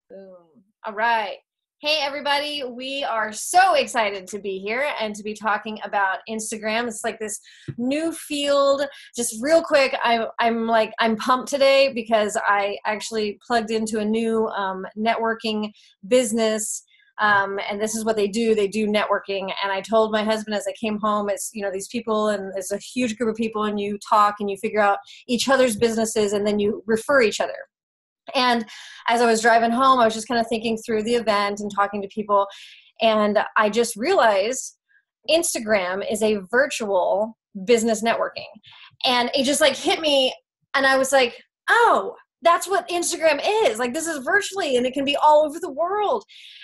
Boom. All right. Hey, everybody. We are so excited to be here and to be talking about Instagram. It's like this new field. Just real quick, I'm pumped today because I actually plugged into a new networking business. And this is what they do. They do networking. And I told my husband as I came home, it's, these people, and there's a huge group of people, and you talk and you figure out each other's businesses, and then you refer each other. And as I was driving home, I was just kind of thinking through the event and talking to people. And I just realized Instagram is a virtual business networking. And it just like hit me. And I was like, oh, that's what Instagram is. Like, this is virtually, and it can be all over the world.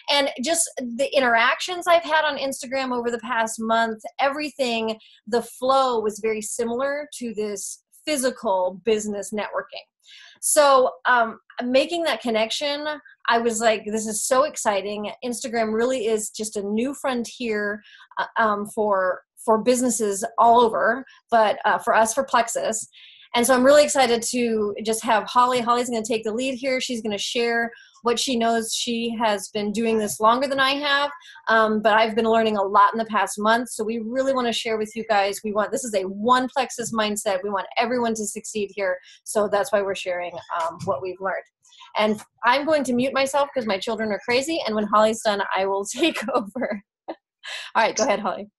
And just the interactions I've had on Instagram over the past month, everything, the flow was very similar to this physical business networking. So making that connection, I was like, this is so exciting. Instagram really is just a new frontier for businesses all over, but for us, for Plexus. And so I'm really excited to just have Holly. Holly's going to take the lead here. She's going to share what she knows. She has been doing this longer than I have, but I've been learning a lot in the past month. So we really want to share with you guys. This is a one Plexus mindset. We want everyone to succeed here. So that's why we're sharing what we've learned. And I'm going to mute myself because my children are crazy. And when Holly's done, I will take over. All right, go ahead, Holly.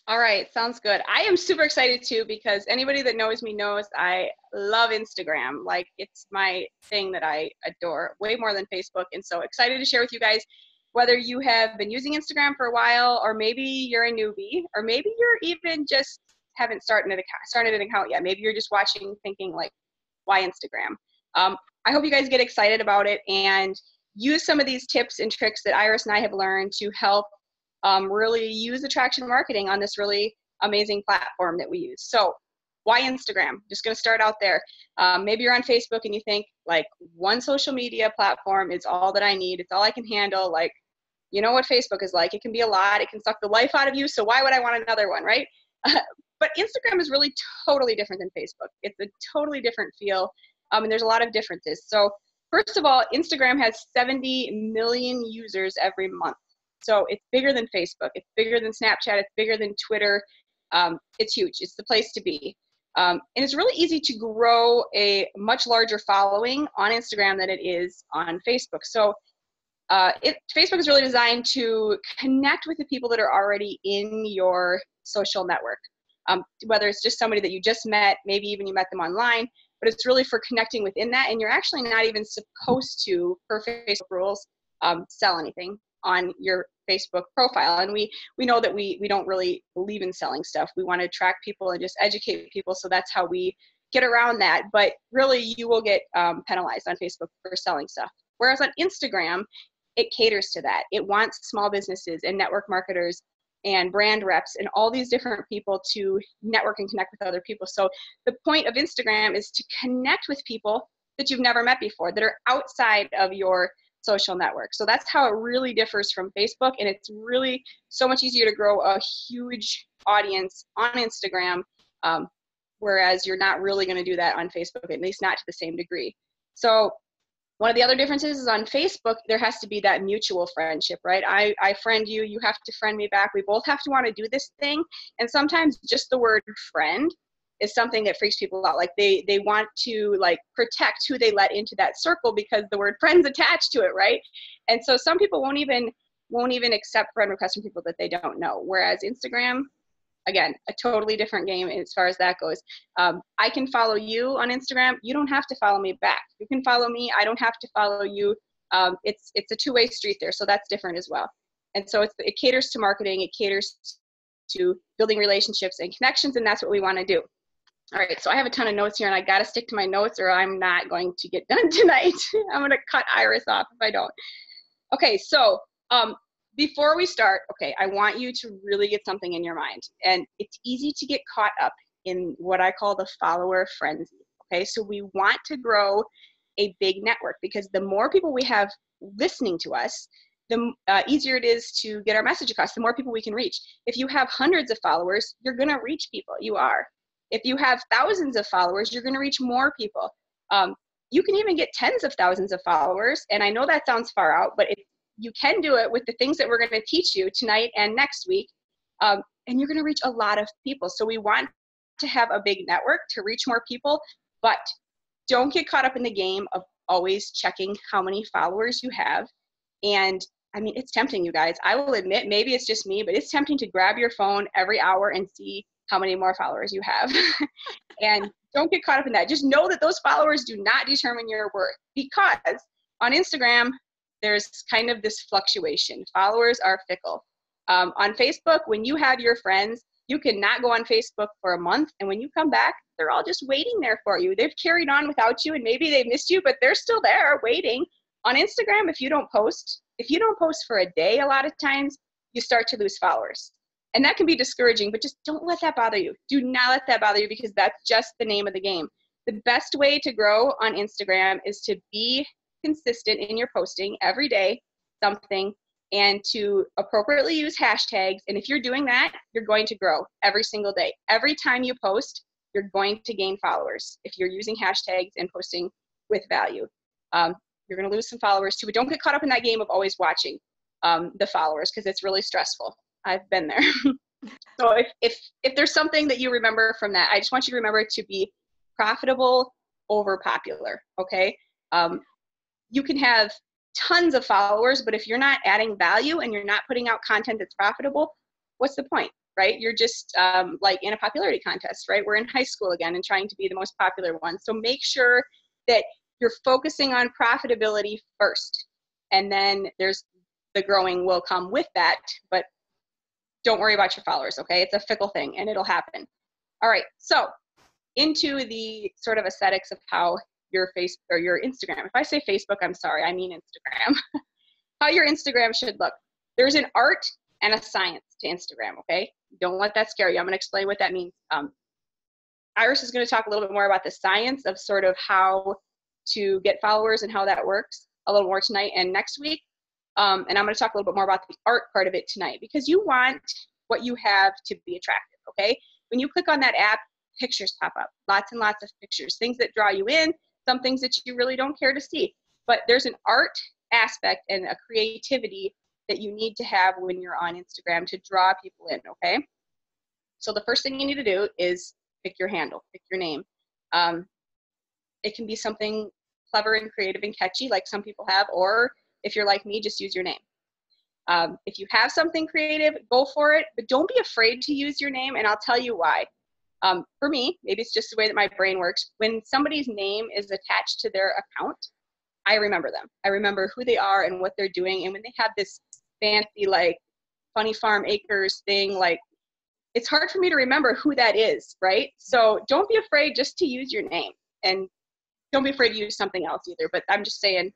All right, sounds good. I am super excited too, because anybody that knows me knows I love Instagram. Like, it's my thing that I adore way more than Facebook. And so excited to share with you guys, whether you have been using Instagram for a while, or maybe you're a newbie, or maybe you're even just haven't started an account yet. Maybe you're just watching thinking like, why Instagram? I hope you guys get excited about it and use some of these tips and tricks that Iris and I have learned to help really use attraction marketing on this really amazing platform that we use. So why Instagram? Just going to start out there. Maybe you're on Facebook and you think like, one social media platform is all that I need. It's all I can handle. Like, you know what Facebook is like. It can be a lot. It can suck the life out of you. So why would I want another one, right? But Instagram is really totally different than Facebook. It's a totally different feel. And there's a lot of differences. So first of all, Instagram has 70 million users every month. So it's bigger than Facebook. It's bigger than Snapchat. It's bigger than Twitter. It's huge. It's the place to be. And it's really easy to grow a much larger following on Instagram than it is on Facebook. So Facebook is really designed to connect with the people that are already in your social network. Whether it's just somebody that you just met, maybe even you met them online, but it's really for connecting within that. And you're actually not even supposed to, per Facebook rules, sell anything on your Facebook profile. And we know that we don't really believe in selling stuff. We want to attract people and just educate people. So that's how we get around that. But really, you will get penalized on Facebook for selling stuff. Whereas on Instagram, it caters to that. It wants small businesses and network marketers and brand reps and all these different people to network and connect with other people. So the point of Instagram is to connect with people that you've never met before, that are outside of your social network. So that's how it really differs from Facebook. And it's really so much easier to grow a huge audience on Instagram, whereas you're not really going to do that on Facebook, at least not to the same degree. So one of the other differences is on Facebook, there has to be that mutual friendship, right? I friend you, you have to friend me back. We both have to want to do this thing. And sometimes just the word friend is something that freaks people out. Like they want to like protect who they let into that circle because the word friend's attached to it, right? And so some people won't even accept friend requests from people that they don't know. Whereas Instagram, again, a totally different game as far as that goes. I can follow you on Instagram. You don't have to follow me back. You can follow me. I don't have to follow you. It's a two-way street there, so that's different as well. And so it caters to marketing. It caters to building relationships and connections, and that's what we want to do. All right, so I have a ton of notes here, and I got to stick to my notes or I'm not going to get done tonight. I'm going to cut Iris off if I don't. Okay, so before we start, okay, I want you to really get something in your mind. And it's easy to get caught up in what I call the follower frenzy. Okay, so we want to grow a big network because the more people we have listening to us, the easier it is to get our message across, the more people we can reach. If you have hundreds of followers, you're going to reach people. You are. If you have thousands of followers, you're going to reach more people. you can even get tens of thousands of followers. And I know that sounds far out, but you can do it with the things that we're going to teach you tonight and next week. And you're going to reach a lot of people. So we want to have a big network to reach more people, but don't get caught up in the game of always checking how many followers you have. And I mean, it's tempting, you guys. I will admit, maybe it's just me, but it's tempting to grab your phone every hour and see how many more followers you have. And don't get caught up in that. Just know that those followers do not determine your worth, because on Instagram, there's kind of this fluctuation. Followers are fickle. On Facebook, when you have your friends, you cannot go on Facebook for a month, and when you come back, they're all just waiting there for you. They've carried on without you, and maybe they missed you, but they're still there waiting. On Instagram, if you don't post for a day, a lot of times, you start to lose followers. And that can be discouraging, but just don't let that bother you. Do not let that bother you, because that's just the name of the game. The best way to grow on Instagram is to be consistent in your posting every day, something, and to appropriately use hashtags. And if you're doing that, you're going to grow every single day. Every time you post, you're going to gain followers if you're using hashtags and posting with value. You're going to lose some followers too, but don't get caught up in that game of always watching the followers, because it's really stressful. I've been there. So if there's something that you remember from that, I just want you to remember to be profitable over popular, okay? You can have tons of followers, but if you're not adding value and you're not putting out content that's profitable, what's the point, right? You're just like in a popularity contest, right? We're in high school again and trying to be the most popular one. So make sure that you're focusing on profitability first, and then the growing will come with that, but don't worry about your followers, okay? It's a fickle thing and it'll happen. All right, so into the sort of aesthetics of how your Instagram, if I say Facebook, I'm sorry, I mean Instagram, how your Instagram should look. There's an art and a science to Instagram, okay? Don't let that scare you. I'm gonna explain what that means. Iris is gonna talk a little bit more about the science of sort of how to get followers and how that works a little more tonight and next week. And I'm going to talk a little bit more about the art part of it tonight, because you want what you have to be attractive, okay? When you click on that app, pictures pop up, lots and lots of pictures, things that draw you in, some things that you really don't care to see. But there's an art aspect and a creativity that you need to have when you're on Instagram to draw people in, okay? So the first thing you need to do is pick your handle, pick your name. It can be something clever and creative and catchy like some people have, or if you're like me, just use your name. If you have something creative, go for it, but don't be afraid to use your name, and I'll tell you why. For me, maybe it's just the way that my brain works. When somebody's name is attached to their account, I remember them. I remember who they are and what they're doing, and when they have this fancy, like, Funny Farm Acres thing, like, it's hard for me to remember who that is, right? So don't be afraid just to use your name, and don't be afraid to use something else either, but I'm just saying,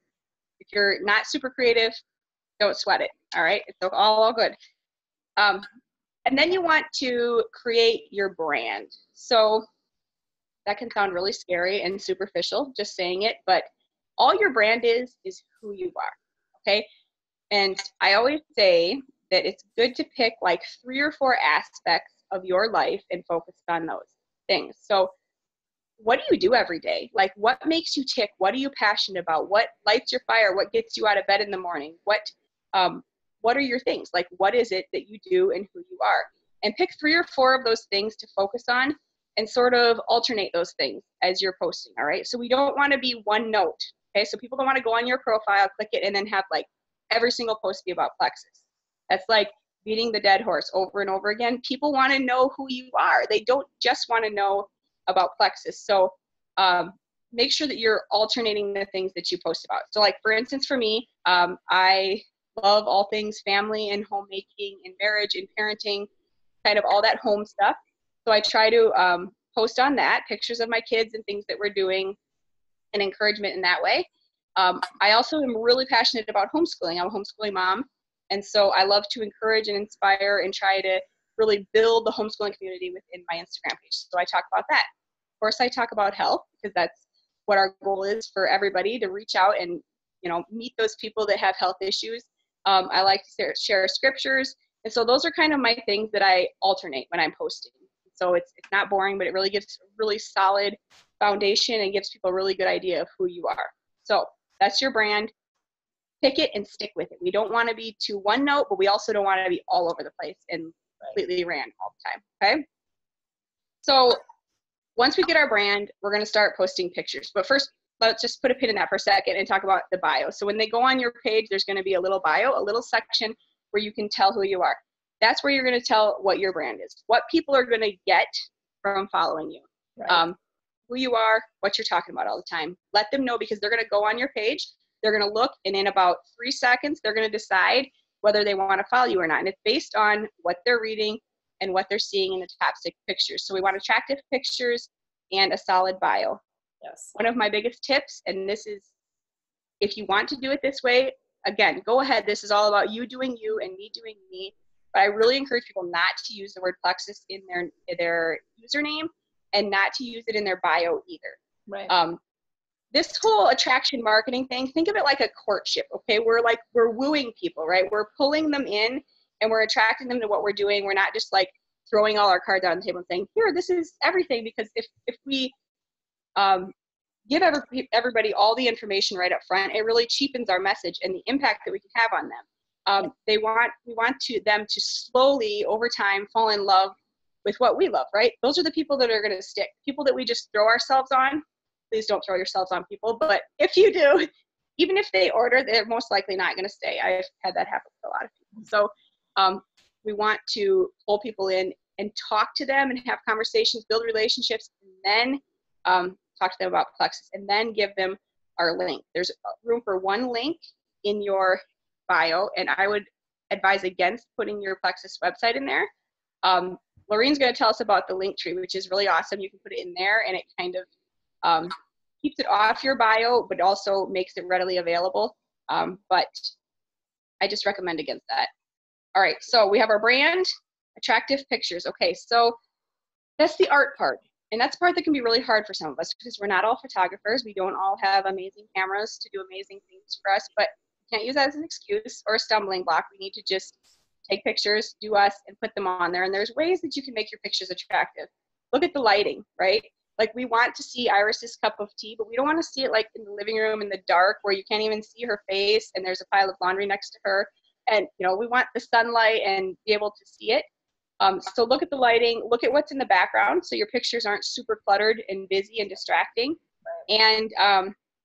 if you're not super creative, don't sweat it, all right? It's all good. And then you want to create your brand. So that can sound really scary and superficial, just saying it, but all your brand is who you are, okay? And I always say that it's good to pick like 3 or 4 aspects of your life and focus on those things. So what do you do every day? Like, what makes you tick? What are you passionate about? What lights your fire? What gets you out of bed in the morning? What are your things? Like, what is it that you do and who you are? And pick 3 or 4 of those things to focus on and sort of alternate those things as you're posting, all right? So we don't want to be one note, okay? So people don't want to go on your profile, click it, and then have like every single post be about plexus. That's like beating the dead horse over and over again. People want to know who you are. They don't just want to know about plexus. So make sure that you're alternating the things that you post about. So like, for instance, for me, I love all things family and homemaking and marriage and parenting, kind of all that home stuff. So I try to post on that, pictures of my kids and things that we're doing and encouragement in that way. I also am really passionate about homeschooling. I'm a homeschooling mom. And so I love to encourage and inspire and try to really build the homeschooling community within my Instagram page. So I talk about that. Of course, I talk about health, because that's what our goal is for everybody, to reach out and, you know, meet those people that have health issues. I like to share scriptures. And so those are kind of my things that I alternate when I'm posting. So it's not boring, but it really gives a really solid foundation and gives people a really good idea of who you are. So that's your brand. Pick it and stick with it. We don't want to be too one note, but we also don't want to be all over the place and completely random all the time. Okay. So once we get our brand, we're going to start posting pictures. But first, let's just put a pin in that for a second and talk about the bio. So when they go on your page, there's going to be a little bio, a little section where you can tell who you are. That's where you're going to tell what your brand is, what people are going to get from following you, who you are, what you're talking about all the time. Let them know, because they're going to go on your page. They're going to look, and in about 3 seconds, they're going to decide whether they want to follow you or not. And it's based on what they're reading and what they're seeing in the top 6 pictures. So we want attractive pictures and a solid bio. Yes. One of my biggest tips, and this is, if you want to do it this way, again, go ahead. This is all about you doing you and me doing me. But I really encourage people not to use the word Plexus in their username, and not to use it in their bio either. Right. This whole attraction marketing thing, think of it like a courtship, okay? We're wooing people, right? We're pulling them in and we're attracting them to what we're doing. We're not just like throwing all our cards on the table and saying, here, this is everything. Because if we give everybody all the information right up front, it really cheapens our message and the impact that we can have on them. We want them to slowly, over time, fall in love with what we love, right? Those are the people that are going to stick. People that we just throw ourselves on, please don't throw yourselves on people. But if you do, even if they order, they're most likely not going to stay. I've had that happen with a lot of people. So we want to pull people in and talk to them and have conversations, build relationships, and then talk to them about Plexus, and then give them our link. There's room for 1 link in your bio, and I would advise against putting your Plexus website in there. Laureen's going to tell us about the link tree, which is really awesome. You can put it in there, and it kind of keeps it off your bio, but also makes it readily available. But I just recommend against that. All right, so we have our brand, attractive pictures. Okay, so that's the art part. And that's the part that can be really hard for some of us, because we're not all photographers. We don't all have amazing cameras to do amazing things for us, but we can't use that as an excuse or a stumbling block. We need to just take pictures, do us, and put them on there. And there's ways that you can make your pictures attractive. Look at the lighting, right? Like, we want to see Iris's cup of tea, but we don't want to see it like in the living room in the dark where you can't even see her face and there's a pile of laundry next to her. And, we want the sunlight and be able to see it. So look at the lighting, look at what's in the background, so your pictures aren't super cluttered and busy and distracting. And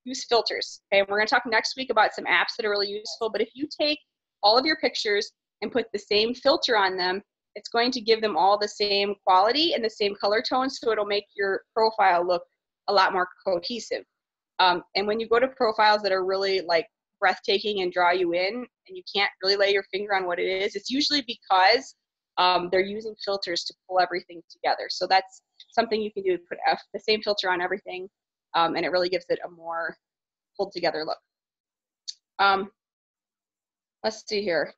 use filters. Okay, and we're going to talk next week about some apps that are really useful. But if you take all of your pictures and put the same filter on them, it's going to give them all the same quality and the same color tone, so it'll make your profile look a lot more cohesive. And when you go to profiles that are really like breathtaking and draw you in, and you can't really lay your finger on what it is, it's usually because they're using filters to pull everything together. So that's something you can do, put the same filter on everything, and it really gives it a more pulled together look. Let's see here.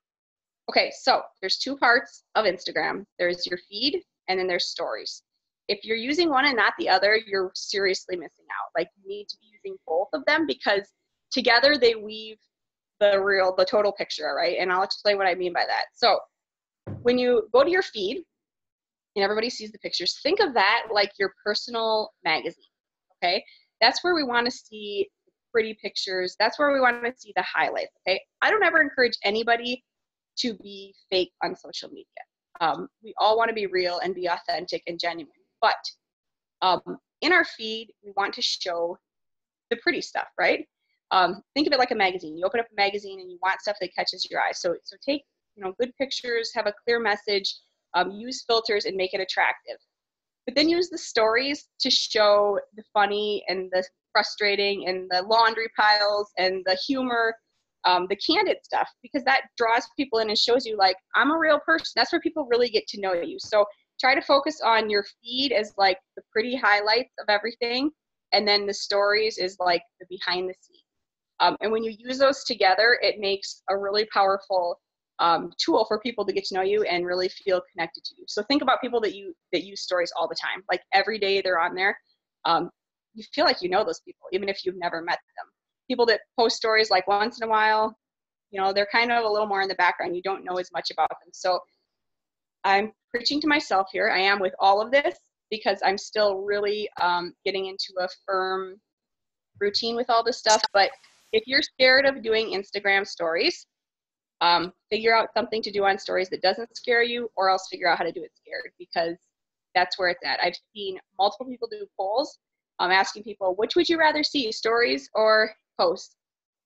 Okay, so there's 2 parts of Instagram. There's your feed, and then there's stories. If you're using one and not the other, you're seriously missing out. Like, you need to be using both of them, because together they weave the total picture, right? And I'll explain what I mean by that. So when you go to your feed and everybody sees the pictures, think of that like your personal magazine, okay? That's where we want to see pretty pictures. That's where we want to see the highlights, okay? I don't ever encourage anybody to be fake on social media. We all want to be real and be authentic and genuine. But in our feed, we want to show the pretty stuff, right? Think of it like a magazine. You open up a magazine and you want stuff that catches your eye. So take good pictures, have a clear message, use filters, and make it attractive. But then use the stories to show the funny and the frustrating and the laundry piles and the humor, the candid stuff, because that draws people in and shows you, like, I'm a real person. That's where people really get to know you. So try to focus on your feed as like the pretty highlights of everything, and then the stories is like the behind the scenes. And when you use those together, it makes a really powerful tool for people to get to know you and really feel connected to you. So think about people that use stories all the time, like every day they're on there. You feel like you know those people, even if you've never met them. People that post stories like once in a while, they're kind of a little more in the background. You don't know as much about them. So I'm preaching to myself here. I am with all of this because I'm still really getting into a firm routine with all this stuff. But if you're scared of doing Instagram stories, figure out something to do on stories that doesn't scare you, or else figure out how to do it scared, because that's where it's at. I've seen multiple people do polls asking people, which would you rather see, stories or posts?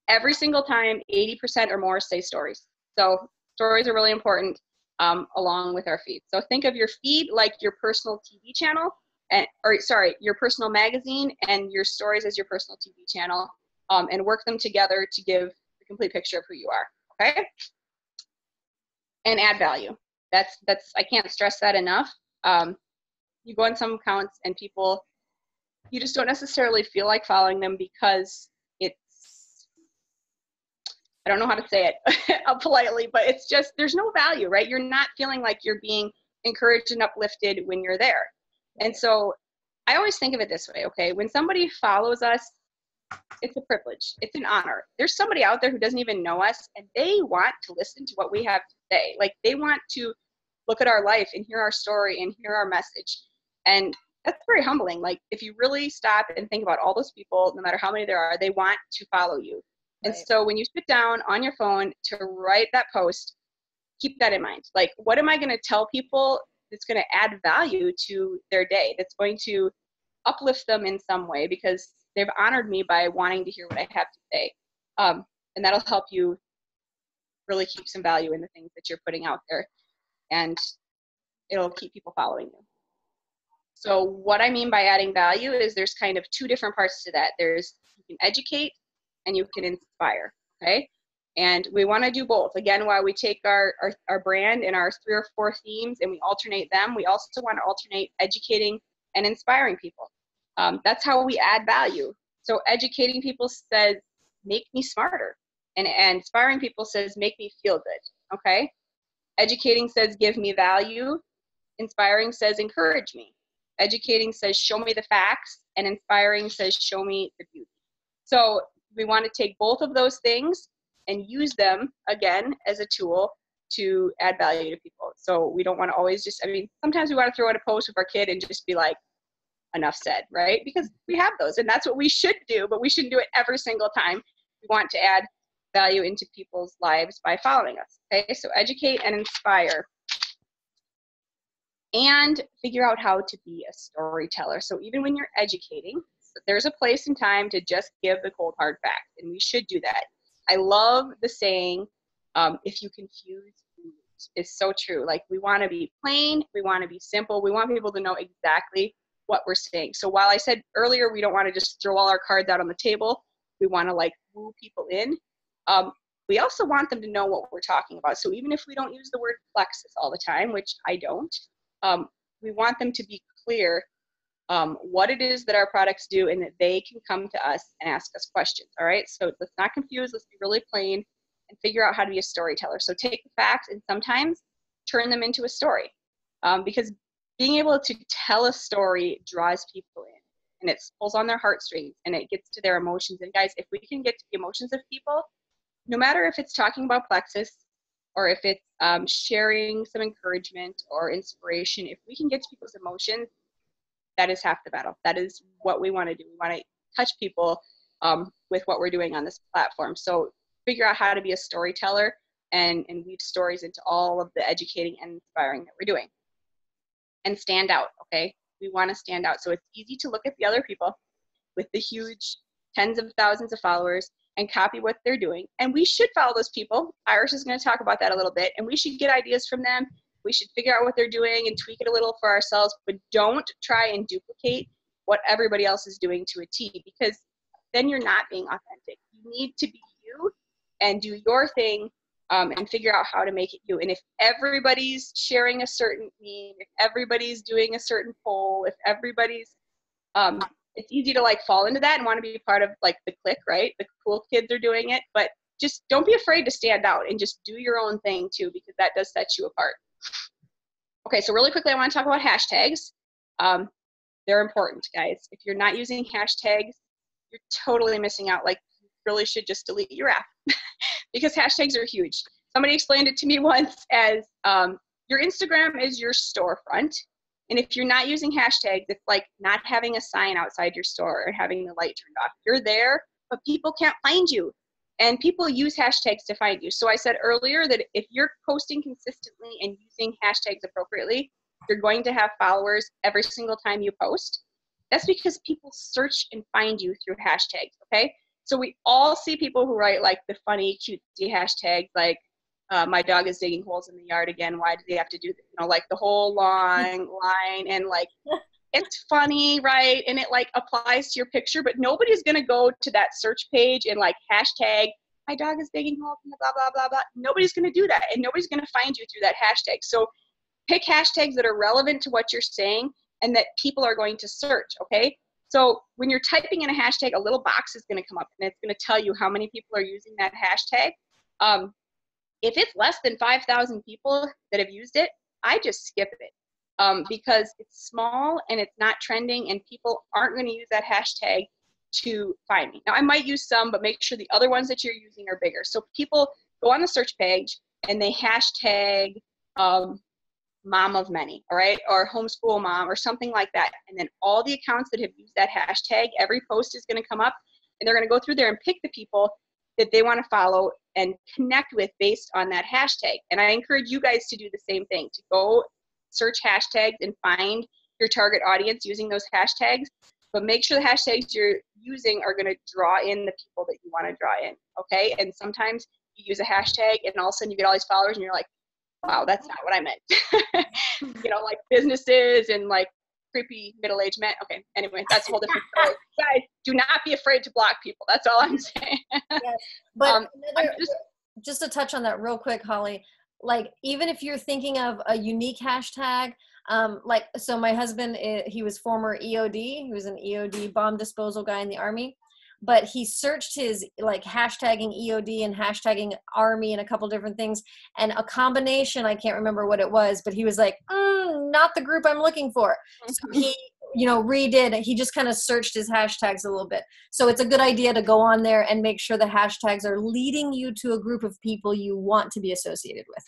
Every single time, 80% or more say stories. So stories are really important along with our feed. So think of your feed like your personal TV channel, your personal magazine, and your stories as your personal TV channel, and work them together to give the complete picture of who you are, okay? And add value. That's I can't stress that enough. You go on some accounts and people, you just don't necessarily feel like following them because I don't know how to say it politely, but it's just, there's no value, right? You're not feeling like you're being encouraged and uplifted when you're there. And so I always think of it this way, okay? When somebody follows us, it's a privilege. It's an honor. There's somebody out there who doesn't even know us, and they want to listen to what we have to say. Like, they want to look at our life and hear our story and hear our message. And that's very humbling. Like, if you really stop and think about all those people, no matter how many there are, they want to follow you. And so when you sit down on your phone to write that post, keep that in mind. Like, what am I going to tell people that's going to add value to their day, that's going to uplift them in some way, because they've honored me by wanting to hear what I have to say. And that'll help you really keep some value in the things that you're putting out there, and it'll keep people following you. So what I mean by adding value is there's kind of two different parts to that. There's, you can educate and you can inspire, okay? And we want to do both. Again, while we take our brand and our 3 or 4 themes and we alternate them, we also want to alternate educating and inspiring people. That's how we add value. So educating people says, make me smarter. And inspiring people says, make me feel good, okay? Educating says, give me value. Inspiring says, encourage me. Educating says, show me the facts. And inspiring says, show me the beauty. So we want to take both of those things and use them, again, as a tool to add value to people. So we don't want to always just, I mean, sometimes we want to throw out a post with our kid and just be like, enough said, right? Because we have those, and that's what we should do, but we shouldn't do it every single time. We want to add value into people's lives by following us, okay? So educate and inspire. And figure out how to be a storyteller. So even when you're educating, there's a place and time to just give the cold hard facts, and we should do that. I love the saying, if you confuse, it's so true. Like, we want to be plain, we want to be simple, we want people to know exactly what we're saying. So while I said earlier we don't want to just throw all our cards out on the table, we want to like woo people in. We also want them to know what we're talking about. So even if we don't use the word plexus all the time, which I don't, we want them to be clear what it is that our products do, and that they can come to us and ask us questions. All right, so let's not confuse, let's be really plain and figure out how to be a storyteller. So take the facts and sometimes turn them into a story, because being able to tell a story draws people in, and it pulls on their heartstrings, and it gets to their emotions. And guys, if we can get to the emotions of people, no matter if it's talking about plexus or if it's sharing some encouragement or inspiration, if we can get to people's emotions, that is half the battle. That is what we want to do. We want to touch people with what we're doing on this platform. So figure out how to be a storyteller and weave stories into all of the educating and inspiring that we're doing. And stand out, okay? We want to stand out. So it's easy to look at the other people with the huge tens of thousands of followers and copy what they're doing. And we should follow those people. Iris is going to talk about that a little bit. And we should get ideas from them. We should figure out what they're doing and tweak it a little for ourselves, but don't try and duplicate what everybody else is doing to a T, because then you're not being authentic. You need to be you and do your thing, and figure out how to make it you. And if everybody's sharing a certain meme, if everybody's doing a certain poll, if everybody's, it's easy to like fall into that and want to be part of like the clique, right? The cool kids are doing it, but just don't be afraid to stand out and just do your own thing too, because that does set you apart. Okay, so really quickly, I want to talk about hashtags. They're important, guys. If you're not using hashtags, you're totally missing out. Like, you really should just delete your app because hashtags are huge. Somebody explained it to me once as your Instagram is your storefront. And if you're not using hashtags, it's like not having a sign outside your store or having the light turned off. You're there, but people can't find you. And people use hashtags to find you. So I said earlier that if you're posting consistently and using hashtags appropriately, you're going to have followers every single time you post. That's because people search and find you through hashtags, okay? So we all see people who write like the funny, cutesy hashtags like, my dog is digging holes in the yard again. Why do they have to do, like the whole long line, and like, it's funny, right? And it like applies to your picture, but nobody's going to go to that search page and like hashtag, my dog is digging holes in the blah, blah, blah, blah. Nobody's going to do that. And nobody's going to find you through that hashtag. So pick hashtags that are relevant to what you're saying and that people are going to search. Okay. So when you're typing in a hashtag, a little box is going to come up and it's going to tell you how many people are using that hashtag. If it's less than 5,000 people that have used it, I just skip it because it's small and it's not trending and people aren't going to use that hashtag to find me. Now, I might use some, but make sure the other ones that you're using are bigger. So people go on the search page and they hashtag mom of many, all right, or homeschool mom or something like that. And then all the accounts that have used that hashtag, every post is going to come up and they're going to go through there and pick the people that they want to follow and connect with based on that hashtag. And I encourage you guys to do the same thing, to go search hashtags and find your target audience using those hashtags, but make sure the hashtags you're using are going to draw in the people that you want to draw in, okay? And sometimes you use a hashtag and all of a sudden you get all these followers and you're like, wow, that's not what I meant. Like businesses and like creepy middle-aged men. Okay, anyway, that's a whole different story. Guys, do not be afraid to block people. That's all I'm saying. Yes. But just to touch on that real quick, Holly, like even if you're thinking of a unique hashtag, so my husband, he was former EOD. He was an EOD bomb disposal guy in the Army. But he searched his like hashtagging EOD and hashtagging Army and a couple different things, and a combination, I can't remember what it was, but he was like, not the group I'm looking for. So he, redid, he just kind of searched his hashtags a little bit. So it's a good idea to go on there and make sure the hashtags are leading you to a group of people you want to be associated with.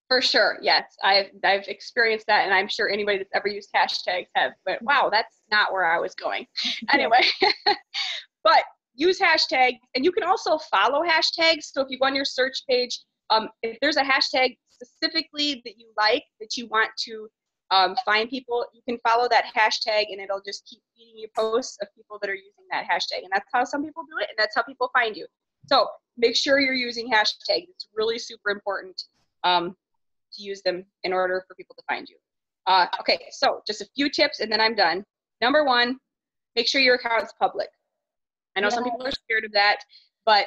For sure. Yes. I've experienced that. And I'm sure anybody that's ever used hashtags have, but wow, that's not where I was going. Anyway, but use hashtags, and you can also follow hashtags. So if you go on your search page, if there's a hashtag specifically that you like, that you want to find people, you can follow that hashtag and it'll just keep feeding you posts of people that are using that hashtag. And that's how some people do it. And that's how people find you. So make sure you're using hashtags. It's really super important to use them in order for people to find you. Okay, so just a few tips and then I'm done. Number one, make sure your account's public. I know some people are scared of that, but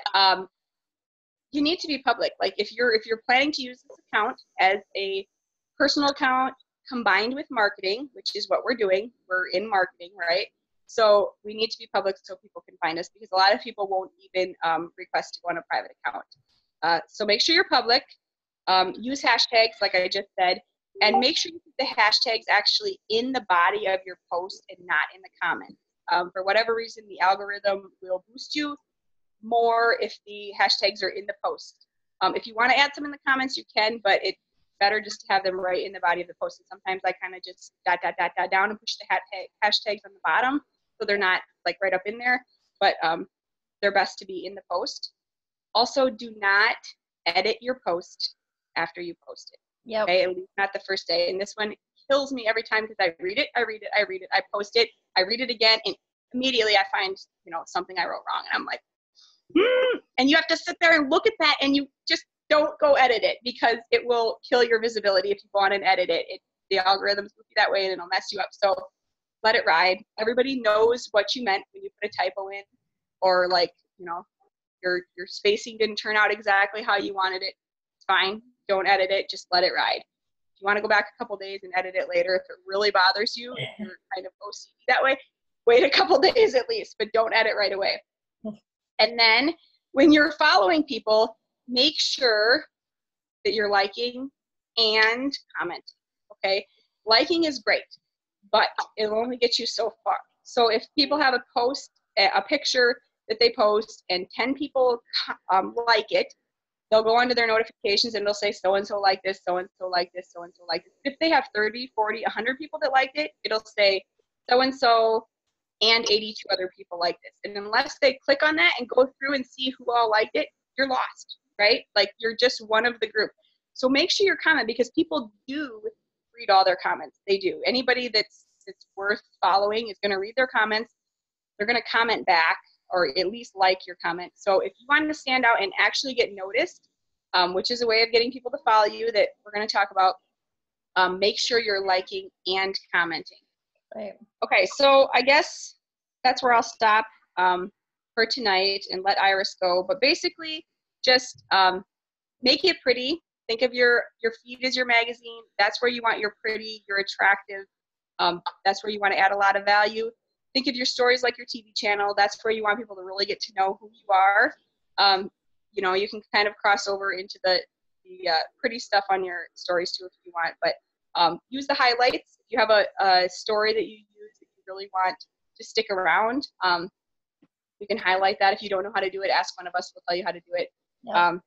you need to be public. Like if you're planning to use this account as a personal account combined with marketing, which is what we're doing, we're in marketing, right? So we need to be public so people can find us, because a lot of people won't even request to go on a private account. So make sure you're public. Use hashtags, like I just said, and make sure you put the hashtags actually in the body of your post and not in the comments. For whatever reason, the algorithm will boost you more if the hashtags are in the post. If you want to add some in the comments, you can, but it's better just to have them right in the body of the post. And sometimes I kind of just dot down and push the hashtags on the bottom, so they're not like right up in there, but they're best to be in the post. Also, do not edit your post after you post it. Yep. Okay, at least not the first day. And this one kills me every time, because I read it, I post it, I read it again, and immediately I find, something I wrote wrong. And I'm like, and you have to sit there and look at that, and you just don't go edit it, because it will kill your visibility if you go on and edit it. The algorithms will be that way and it'll mess you up. So let it ride. Everybody knows what you meant when you put a typo in, or like, your spacing didn't turn out exactly how you wanted it. It's fine. Don't edit it. Just let it ride. If you want to go back a couple days and edit it later, if it really bothers you, if you're kind of OCD that way, wait a couple days at least, but don't edit right away. And then when you're following people, make sure that you're liking and commenting, okay? Liking is great, but it'll only get you so far. So if people have a picture that they post and 10 people like it, they'll go onto their notifications and it'll say so-and-so like this, so-and-so like this, so-and-so like this. If they have 30, 40, 100 people that liked it, it'll say so-and-so and 82 other people like this. And unless they click on that and go through and see who all liked it, you're lost, right? Like you're just one of the group. So make sure you comment, because people do read all their comments. They do. Anybody that's worth following is going to read their comments. They're going to comment back, or at least like your comment. So if you want to stand out and actually get noticed, which is a way of getting people to follow you that we're going to talk about, make sure you're liking and commenting. Right. Okay, so I guess that's where I'll stop for tonight and let Iris go. But basically, just make it pretty. Think of your feed as your magazine. That's where you want your pretty, your attractive. That's where you want to add a lot of value. Think of your stories like your TV channel. That's where you want people to really get to know who you are. You know, you can kind of cross over into the pretty stuff on your stories too if you want. But use the highlights. If you have a story that you use that you really want to stick around, you can highlight that. If you don't know how to do it, ask one of us. We'll tell you how to do it. Yep.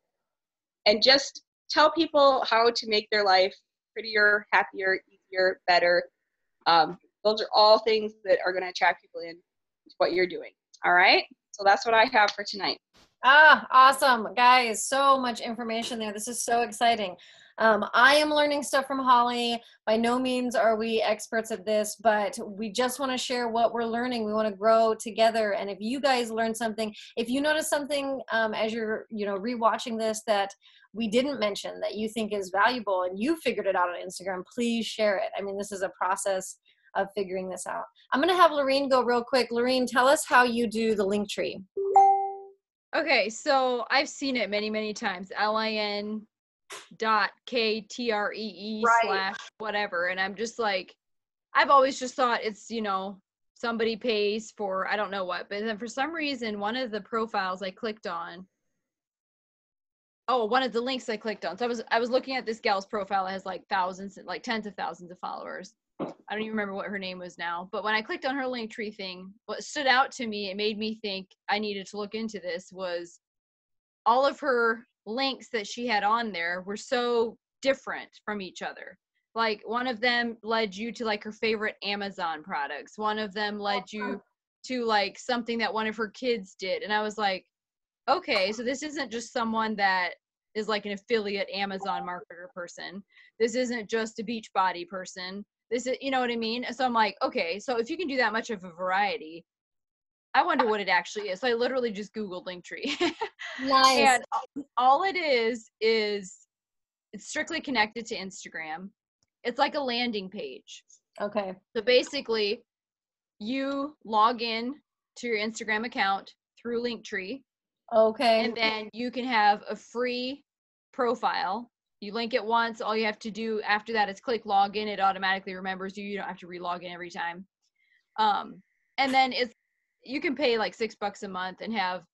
And just tell people how to make their life prettier, happier, easier, better. Those are all things that are going to attract people in to what you're doing. All right. So that's what I have for tonight. Ah, awesome. Guys, so much information there. This is so exciting. I am learning stuff from Holly. By no means are we experts at this, but we just want to share what we're learning. We want to grow together. And if you guys learn something, if you notice something as you're, rewatching this that we didn't mention that you think is valuable and you figured it out on Instagram, please share it. I mean, this is a process of figuring this out. I'm going to have Lorene go real quick. Lorene, tell us how you do the link tree. Okay, so I've seen it many, many times. LIN.KTREE / whatever. And I'm just like, I've always just thought it's, somebody pays for, I don't know what. But then for some reason, one of the profiles I clicked on, one of the links I clicked on. So I was looking at this gal's profile that has like thousands, like tens of thousands of followers. I don't even remember what her name was now. But when I clicked on her Linktree thing, what stood out to me, it made me think I needed to look into this, was all of her links that she had on there were so different from each other. Like one of them led you to like her favorite Amazon products. One of them led you to like something that one of her kids did. And I was like, okay, so this isn't just someone that is like an affiliate Amazon marketer person. This isn't just a Beachbody person. This is, you know what I mean? So I'm like, okay, so if you can do that much of a variety, I wonder what it actually is. So I literally just Googled Linktree. Nice. And all it is it's strictly connected to Instagram. It's like a landing page. Okay. So basically, you log in to your Instagram account through Linktree. Okay. And then you can have a free profile. You link it once. All you have to do after that is click login. It automatically remembers you. You don't have to re-log in every time. And then you can pay like $6 a month and have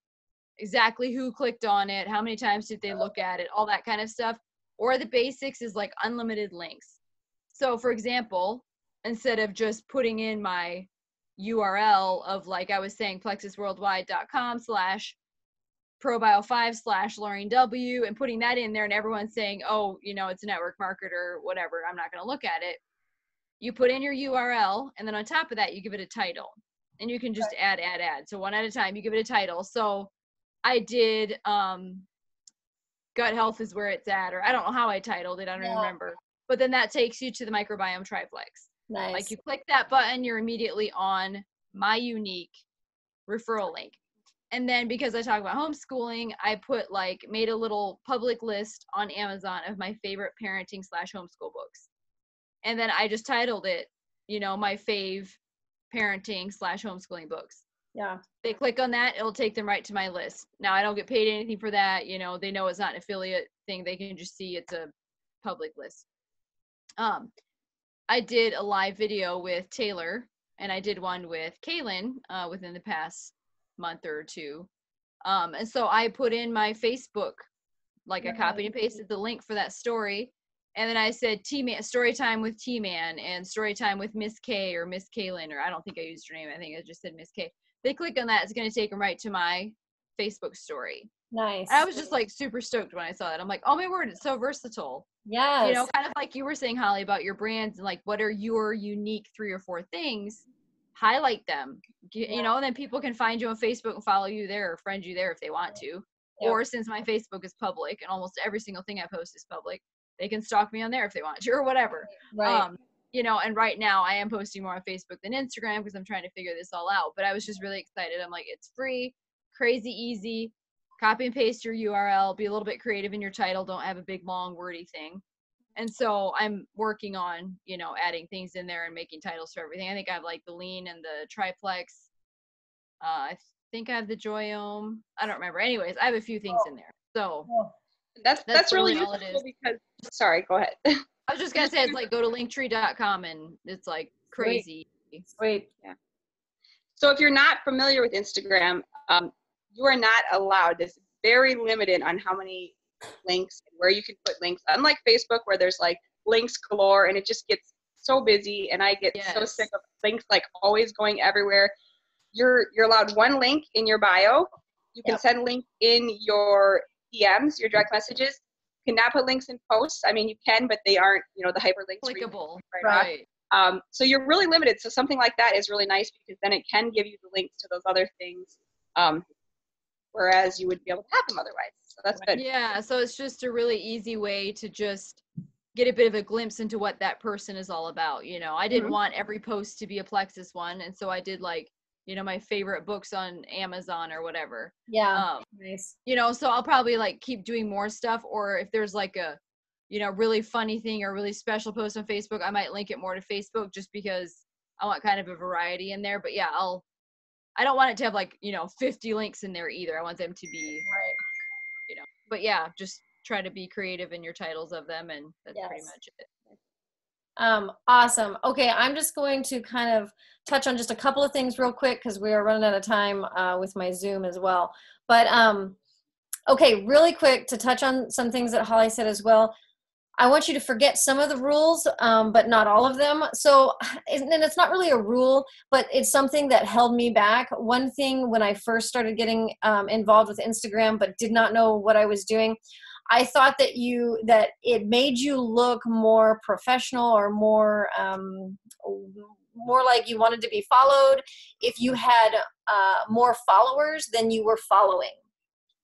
exactly who clicked on it, how many times did they look at it, all that kind of stuff. Or the basics is like unlimited links. So for example, instead of just putting in my URL of, like I was saying, plexusworldwide.com/probio5 /Lorene W, and putting that in there and everyone's saying, oh, it's a network marketer, whatever, I'm not going to look at it. You put in your URL, and then on top of that, you give it a title. And you can just add. So one at a time, you give it a title. So I did gut health is where it's at, or I don't know how I titled it. I don't remember. But then that takes you to the microbiome triplex. Nice. Like you click that button, you're immediately on my unique referral link. And then because I talk about homeschooling, I made a little public list on Amazon of my favorite parenting / homeschool books. And then I just titled it, my fave parenting / homeschooling books. Yeah. They click on that, it'll take them right to my list. Now I don't get paid anything for that. They know it's not an affiliate thing. They can just see it's a public list. I did a live video with Taylor, and I did one with Kaylin within the past month or two. And so I put in my Facebook, I copied and pasted the link for that story. And then I said T-Man, story time with T-Man, and story time with Miss K or Miss Kaylin, or I don't think I used her name. I think I just said Miss K. They click on that, it's going to take them right to my Facebook story. Nice. I was just like super stoked when I saw that. I'm like, oh my word, it's so versatile. Yes. You know, kind of like you were saying, Holly, about your brands and like what are your unique 3 or 4 things, highlight them. You know, and then people can find you on Facebook and follow you there or friend you there if they want to. Yep. Or since my Facebook is public and almost every single thing I post is public, they can stalk me on there if they want to or whatever. Right. You know, and right now I am posting more on Facebook than Instagram because I'm trying to figure this all out. But I was just really excited. I'm like, it's free, crazy easy. Copy and paste your URL, be a little bit creative in your title. Don't have a big, long, wordy thing. And so I'm working on, you know, adding things in there and making titles for everything. I think I have like the Lean and the Triplex. I think I have the Joyome. I don't remember. Anyways, I have a few things in there. So that's really all it useful is. because, sorry, go ahead. I was just going to say, it's like go to linktree.com and it's like crazy. Sweet. Yeah. So if you're not familiar with Instagram, you are not allowed. It's very limited on how many links and where you can put links. Unlike Facebook, where there's like links galore and it just gets so busy, and I get so sick of links like always going everywhere. You're allowed 1 link in your bio. You can send links in your DMs, your direct messages. You cannot put links in posts. I mean, you can, but they aren't, you know, the hyperlinks. Clickable. Right. So you're really limited. So something like that is really nice because then it can give you the links to those other things. Whereas you wouldn't be able to have them otherwise. So that's good. Yeah, so it's just a really easy way to just get a bit of a glimpse into what that person is all about. You know, I didn't want every post to be a Plexus one. And so I did like, you know, my favorite books on Amazon or whatever. Yeah. Nice. You know, so I'll probably like keep doing more stuff. Or if there's like a, you know, really funny thing or really special post on Facebook, I might link it more to Facebook just because I want kind of a variety in there. But yeah, I don't want it to have like, you know, 50 links in there either. I want them to be, you know, but yeah, just try to be creative in your titles of them. And that's pretty much it. Awesome. Okay. I'm just going to kind of touch on just a couple of things real quick because we are running out of time with my Zoom as well. But okay, really quick to touch on some things that Holly said as well. I want you to forget some of the rules, but not all of them. So, and it's not really a rule, but it's something that held me back. One thing when I first started getting involved with Instagram, but did not know what I was doing, I thought that it made you look more professional or more like you wanted to be followed if you had more followers than you were following.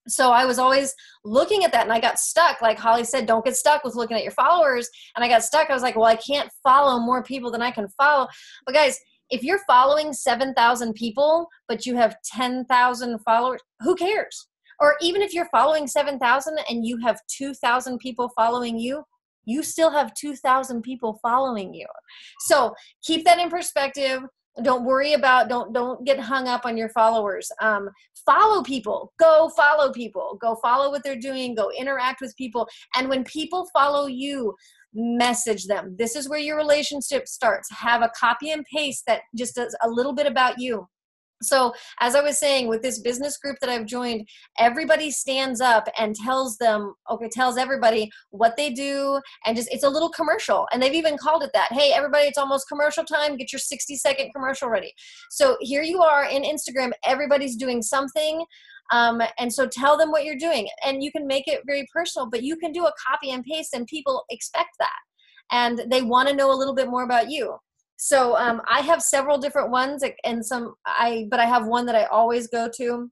So I was always looking at that and I got stuck. Like Holly said, don't get stuck with looking at your followers. And I got stuck. I was like, well, I can't follow more people than I can follow. But guys, if you're following 7,000 people, but you have 10,000 followers, who cares? Or even if you're following 7,000 and you have 2,000 people following you, you still have 2,000 people following you. So keep that in perspective. Don't worry about, don't get hung up on your followers. Follow people, go follow what they're doing, go interact with people. And when people follow you, message them. This is where your relationship starts. Have a copy and paste that just does a little bit about you. So as I was saying, with this business group that I've joined, everybody stands up and tells everybody what they do. And just, it's a little commercial. And they've even called it that. Hey, everybody, it's almost commercial time. Get your 60-second commercial ready. So here you are in Instagram. Everybody's doing something. And so tell them what you're doing. And you can make it very personal, but you can do a copy and paste and people expect that. And they want to know a little bit more about you. So I have several different ones, and but I have one that I always go to,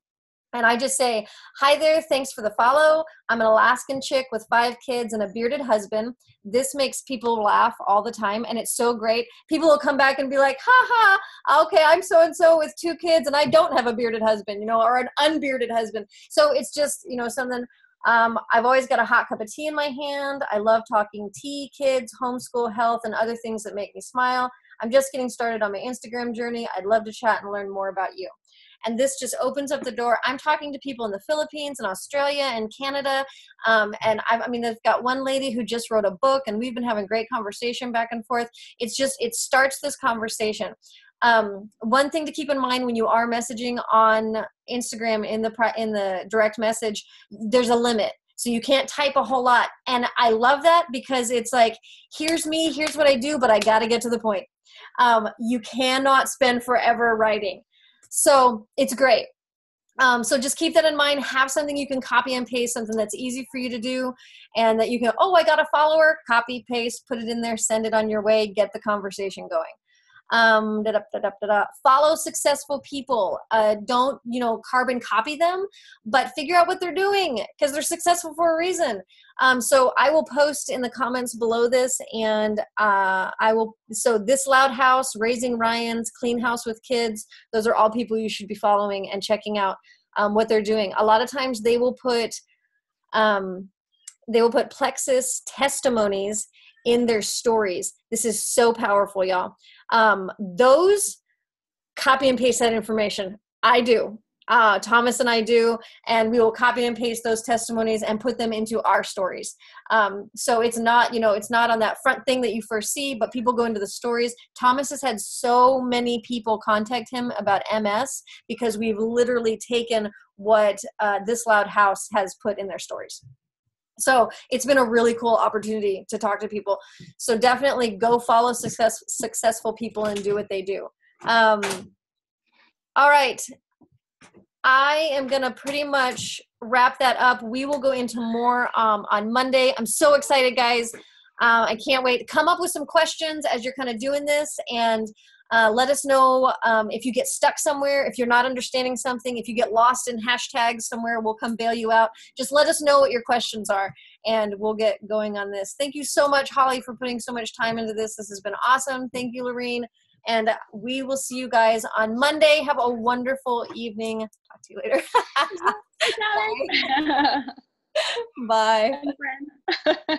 and I just say, hi there, thanks for the follow. I'm an Alaskan chick with 5 kids and a bearded husband. This makes people laugh all the time, and it's so great. People will come back and be like, ha ha, okay, I'm so-and-so with 2 kids, and I don't have a bearded husband, or an unbearded husband. So it's just, something. I've always got a hot cup of tea in my hand. I love talking tea, kids, homeschool, health, and other things that make me smile. I'm just getting started on my Instagram journey. I'd love to chat and learn more about you. And this just opens up the door. I'm talking to people in the Philippines and Australia and Canada. And they've got one lady who just wrote a book, and we've been having great conversation back and forth. It starts this conversation. One thing to keep in mind when you are messaging on Instagram in the direct message, there's a limit. So you can't type a whole lot. And I love that because it's like, here's me, here's what I do, but I got to get to the point. You cannot spend forever writing. So it's great. So just keep that in mind. Have something you can copy and paste, something that's easy for you to do, and that you can, oh, I got a follower, copy, paste, put it in there, send it on your way, get the conversation going. Follow successful people. Don't, carbon copy them, but figure out what they're doing because they're successful for a reason. So I will post in the comments below this, and so This Loud House, Raising Ryans, Clean House with Kids, those are all people you should be following and checking out what they're doing. A lot of times they will put Plexus testimonies in their stories. This is so powerful, y'all. Those copy and paste that information. I do. Thomas and I do, and we will copy and paste those testimonies and put them into our stories. So it's not, it's not on that front thing that you first see, but people go into the stories. Thomas has had so many people contact him about MS because we've literally taken what This Loud House has put in their stories. So it's been a really cool opportunity to talk to people. So definitely go follow successful people and do what they do. All right. I am going to pretty much wrap that up. We will go into more on Monday. I'm so excited, guys. I can't wait. Come up with some questions as you're kind of doing this, and let us know if you get stuck somewhere, if you're not understanding something, if you get lost in hashtags somewhere, we'll come bail you out. Just let us know what your questions are, and we'll get going on this. Thank you so much, Holly, for putting so much time into this. This has been awesome. Thank you, Lorene. And we will see you guys on Monday. Have a wonderful evening. Talk to you later. Bye. Bye. Bye.